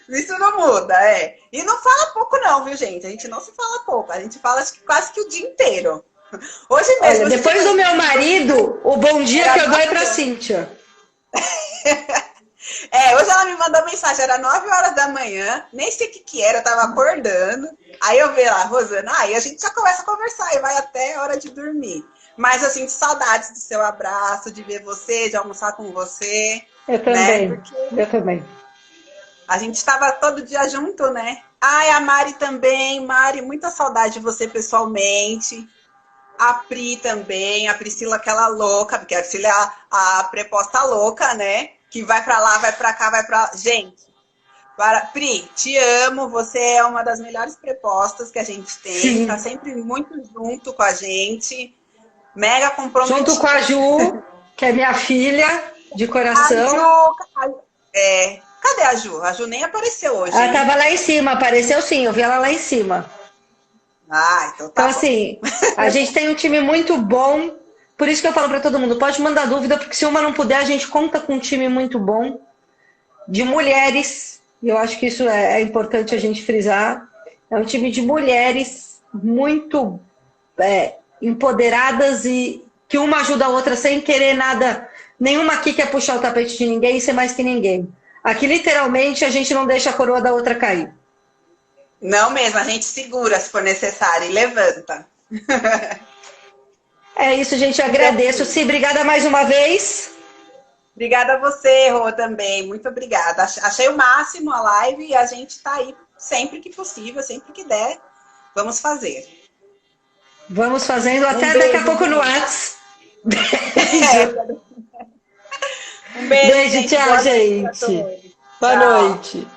Isso não muda, é. E não fala pouco não, viu, gente? A gente não se fala pouco, a gente fala acho que quase que o dia inteiro. Hoje mesmo... Olha, depois do meu marido, o bom dia que eu dou é pra Cíntia. Hoje ela me mandou mensagem, era 9 horas da manhã, nem sei o que era, eu tava acordando. Aí eu vi lá, Rosana, aí a gente já começa a conversar e vai até a hora de dormir. Mas eu sinto saudades do seu abraço, de ver você, de almoçar com você. Eu também, né? Porque eu também. a gente estava todo dia junto, né? Ai, a Mari também. Mari, muita saudade de você pessoalmente. A Pri também, a Priscila, aquela louca, porque a Priscila é a preposta louca, né? Que vai pra lá, vai pra cá, vai pra lá. Gente, Pri, te amo, você é uma das melhores prepostas que a gente tem. Sim. Tá sempre muito junto com a gente. Mega comprometida. Junto com a Ju, que é minha filha de coração. Cadê a Ju? A Ju nem apareceu hoje. Ela tava lá em cima, apareceu sim, eu vi ela lá em cima. Então tá Então, bom. assim, a gente tem um time muito bom, por isso que eu falo para todo mundo, pode mandar dúvida, porque se uma não puder, a gente conta com um time muito bom, de mulheres, e eu acho que isso é importante a gente frisar, é um time de mulheres muito empoderadas e que uma ajuda a outra sem querer nada, nenhuma aqui quer puxar o tapete de ninguém e ser mais que ninguém. Aqui, literalmente, a gente não deixa a coroa da outra cair. Não mesmo, a gente segura se for necessário e levanta. É isso, gente, eu agradeço. Sim, obrigada mais uma vez. Obrigada a você, Rô, também. Muito obrigada. Achei o máximo a live e a gente tá aí sempre que possível, sempre que der. Vamos fazer. Vamos fazendo até daqui a pouco no WhatsApp. Um beijo, gente. Tchau, gente. Boa noite.